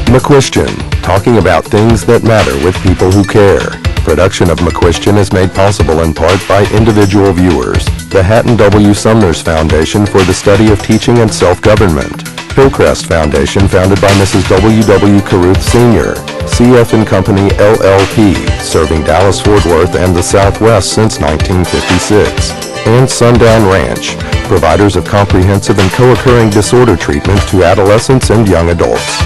McQuestion, talking about things that matter with people who care. Production of McQuestion is made possible in part by individual viewers. The Hatton W. Sumner's Foundation for the Study of Teaching and Self-Government. Hillcrest Foundation, founded by Mrs. W. W. Caruth Sr. CF & Company, LLP, serving Dallas-Fort Worth and the Southwest since 1956. And Sundown Ranch, providers of comprehensive and co-occurring disorder treatment to adolescents and young adults.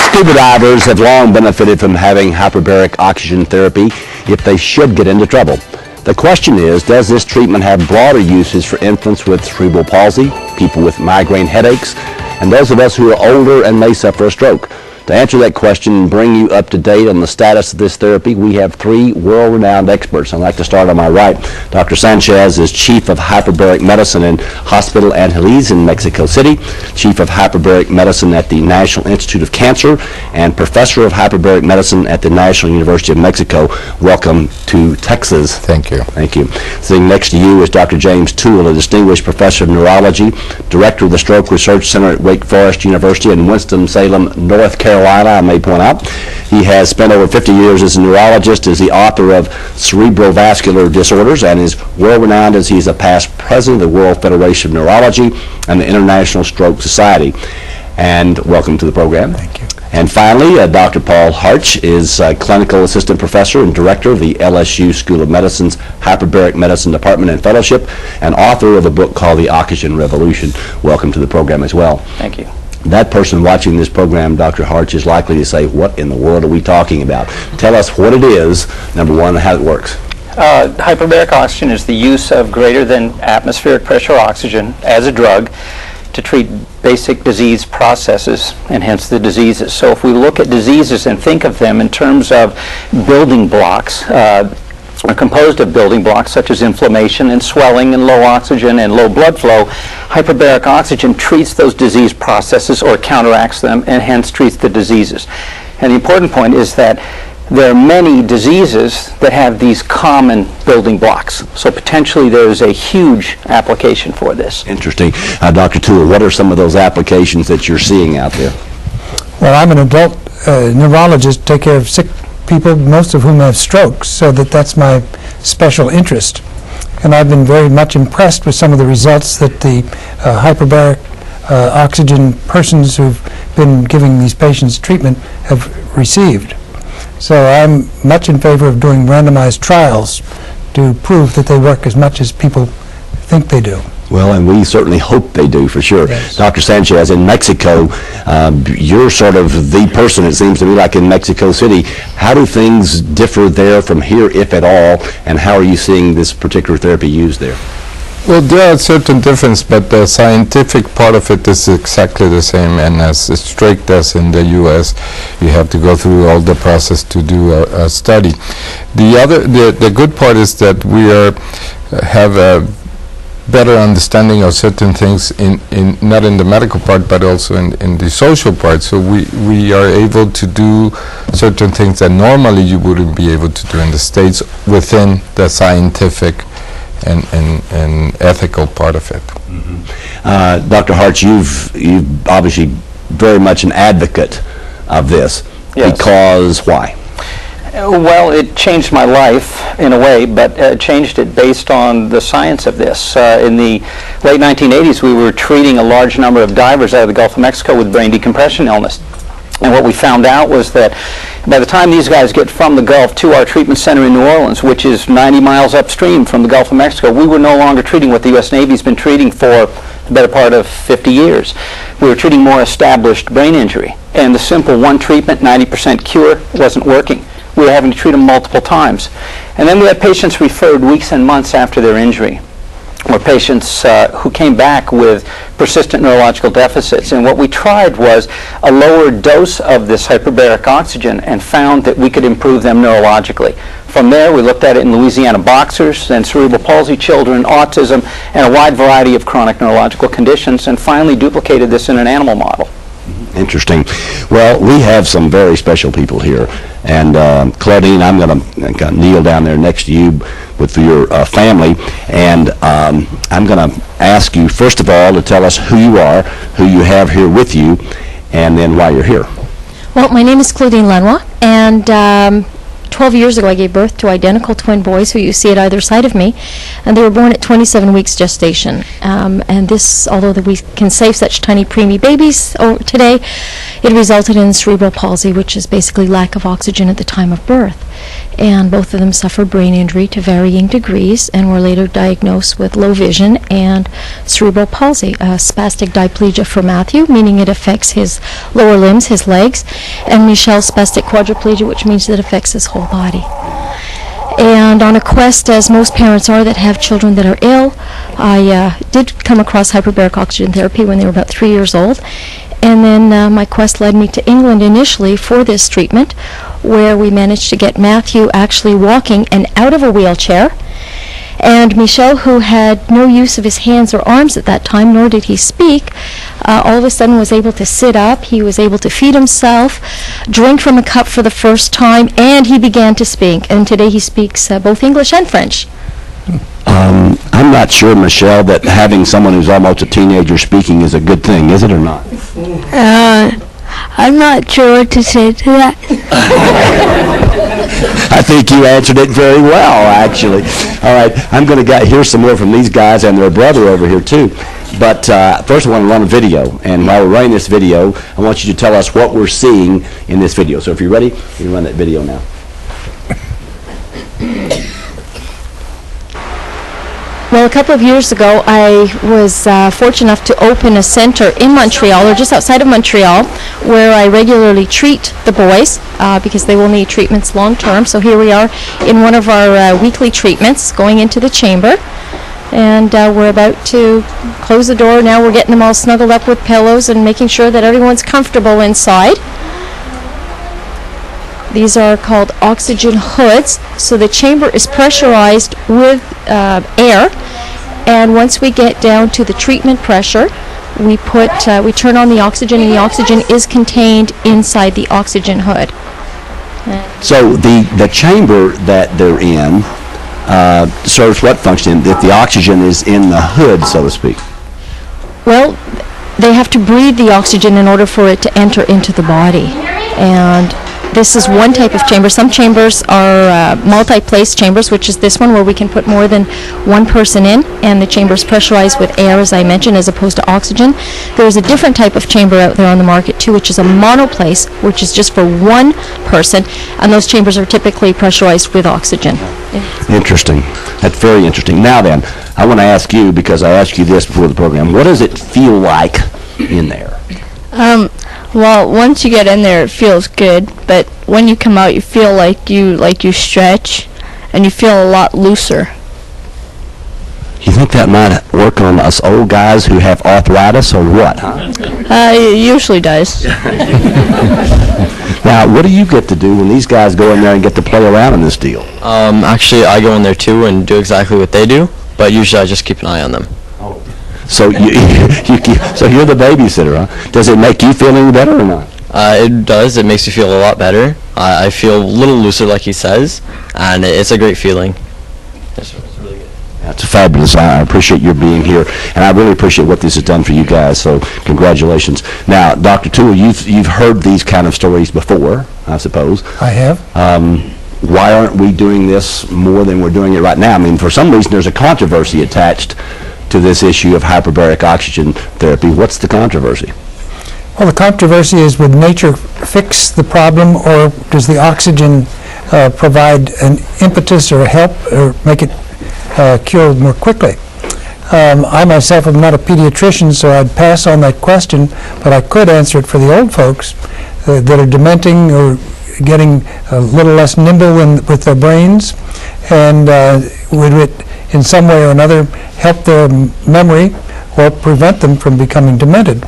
Scuba divers have long benefited from having hyperbaric oxygen therapy if they should get into trouble. The question is, does this treatment have broader uses for infants with cerebral palsy, people with migraine headaches, and those of us who are older and may suffer a stroke? To answer that question and bring you up to date on the status of this therapy, we have three world-renowned experts. I'd like to start on my right. Dr. Sanchez is Chief of Hyperbaric Medicine in Hospital Angeles in Mexico City, Chief of Hyperbaric Medicine at the National Institute of Cancer, and Professor of Hyperbaric Medicine at the National University of Mexico. Welcome to Texas. Thank you. Thank you. Sitting next to you is Dr. James Toole, a distinguished professor of neurology, Director of the Stroke Research Center at Wake Forest University in Winston-Salem, North Carolina, I may point out. He has spent over 50 years as a neurologist, is the author of Cerebrovascular Disorders, and is world-renowned as he's a past president of the World Federation of Neurology and the International Stroke Society. And welcome to the program. Thank you. And finally, Dr. Paul Harch is Clinical Assistant Professor and Director of the LSU School of Medicine's Hyperbaric Medicine Department and Fellowship, and author of a book called The Oxygen Revolution. Welcome to the program as well. Thank you. That person watching this program, Dr. Harch, is likely to say, what in the world are we talking about? Tell us what it is, number one, and how it works. Hyperbaric oxygen is the use of greater than atmospheric pressure oxygen as a drug to treat basic disease processes and hence the diseases. So if we look at diseases and think of them in terms of building blocks, are composed of building blocks such as inflammation and swelling and low oxygen and low blood flow. Hyperbaric oxygen treats those disease processes or counteracts them and hence treats the diseases. And the important point is that there are many diseases that have these common building blocks. So potentially there's a huge application for this. Interesting. Dr. Toole, what are some of those applications that you're seeing out there? Well, I'm an adult neurologist, take care of sick people, most of whom have strokes, so that's my special interest. And I've been very much impressed with some of the results that the hyperbaric oxygen persons who've been giving these patients treatment have received. So I'm much in favor of doing randomized trials to prove that they work as much as people think they do. Well, and we certainly hope they do, for sure. Yes. Dr. Sanchez, in Mexico, you're sort of the person, it seems to me, like in Mexico City. How do things differ there from here, if at all, and how are you seeing this particular therapy used there? Well, there are certain differences, but the scientific part of it is exactly the same, and as Strake does in the U.S., you have to go through all the process to do a study. The good part is that we have a better understanding of certain things not in the medical part but also in the social part, so we are able to do certain things that normally you wouldn't be able to do in the States within the scientific and ethical part of it. Mm-hmm. Dr. Harch, you've obviously very much an advocate of this. Yes. Because why? Well, it changed my life in a way, but changed it based on the science of this. In the late 1980s, we were treating a large number of divers out of the Gulf of Mexico with brain decompression illness. And what we found out was that by the time these guys get from the Gulf to our treatment center in New Orleans, which is 90 miles upstream from the Gulf of Mexico, we were no longer treating what the U.S. Navy's been treating for the better part of 50 years. We were treating more established brain injury. And the simple one treatment, 90% cure, wasn't working. We were having to treat them multiple times. And then we had patients referred weeks and months after their injury, or patients who came back with persistent neurological deficits. And what we tried was a lower dose of this hyperbaric oxygen and found that we could improve them neurologically. From there, we looked at it in Louisiana boxers, then cerebral palsy children, autism, and a wide variety of chronic neurological conditions, and finally duplicated this in an animal model. Interesting. Well, we have some very special people here. And Claudine, I'm going to kneel down there next to you with your family. And I'm going to ask you, first of all, to tell us who you are, who you have here with you, and then why you're here. Well, my name is Claudine Lanois, and 12 years ago I gave birth to identical twin boys who you see at either side of me, and they were born at 27 weeks gestation. And this, although we can save such tiny preemie babies today, it resulted in cerebral palsy, which is basically lack of oxygen at the time of birth. And both of them suffered brain injury to varying degrees and were later diagnosed with low vision and cerebral palsy, spastic diplegia for Matthew, meaning it affects his lower limbs, his legs, and Michelle's spastic quadriplegia, which means it affects his whole body. And on a quest, as most parents are that have children that are ill, I did come across hyperbaric oxygen therapy when they were about 3 years old. And then my quest led me to England initially for this treatment, where we managed to get Matthew actually walking and out of a wheelchair. And Michel, who had no use of his hands or arms at that time, nor did he speak, all of a sudden was able to sit up. He was able to feed himself, drink from a cup for the first time, and he began to speak. And today he speaks both English and French. I'm not sure, Michelle, that having someone who's almost a teenager speaking is a good thing, is it or not? I'm not sure what to say to that. I think you answered it very well, actually. All right, I'm going to hear some more from these guys and their brother over here, too. But first I want to run a video, and while we're running this video, I want you to tell us what we're seeing in this video. So if you're ready, you can run that video now. Well, a couple of years ago, I was fortunate enough to open a center in Montreal, or just outside of Montreal, where I regularly treat the boys because they will need treatments long term. So here we are in one of our weekly treatments, going into the chamber. And we're about to close the door. Now we're getting them all snuggled up with pillows and making sure that everyone's comfortable inside. These are called oxygen hoods. So the chamber is pressurized with air, and once we get down to the treatment pressure, we turn on the oxygen, and the oxygen is contained inside the oxygen hood. So the chamber that they're in serves what function? If the oxygen is in the hood, so to speak? Well, they have to breathe the oxygen in order for it to enter into the body. And this is one type of chamber. Some chambers are multi-place chambers, which is this one, where we can put more than one person in, and the chamber is pressurized with air, as I mentioned, as opposed to oxygen. There's a different type of chamber out there on the market too, which is a monoplace, which is just for one person, and those chambers are typically pressurized with oxygen. Interesting. That's very interesting. Now then, I want to ask you, because I asked you this before the program, what does it feel like in there? Well, once you get in there, it feels good, but when you come out, you feel like you stretch, and you feel a lot looser. You think that might work on us old guys who have arthritis, or what, huh? It usually does. Now, what do you get to do when these guys go in there and get to play around in this deal? Actually, I go in there too and do exactly what they do, but usually I just keep an eye on them. So so you're the babysitter, huh? Does it make you feel any better or not? It does. It makes me feel a lot better. I feel a little looser, like he says, and it's a great feeling. It's really good. That's fabulous. I appreciate your being here, and I really appreciate what this has done for you guys, so congratulations. Now, Dr. Toole, you've heard these kind of stories before, I suppose. I have. Why aren't we doing this more than we're doing it right now? I mean, for some reason, there's a controversy attached to this issue of hyperbaric oxygen therapy. What's the controversy? Well, the controversy is, would nature fix the problem, or does the oxygen provide an impetus or help or make it cure more quickly? I myself am not a pediatrician, so I'd pass on that question, but I could answer it for the old folks that are dementing or getting a little less nimble with their brains, and would it in some way or another help their memory or prevent them from becoming demented?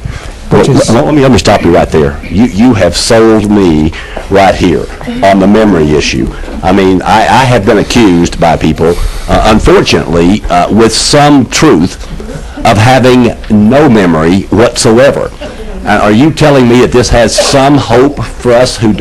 Well, let me stop you right there. You have sold me right here on the memory issue. I mean, I have been accused by people, unfortunately, with some truth, of having no memory whatsoever. Are you telling me that this has some hope for us who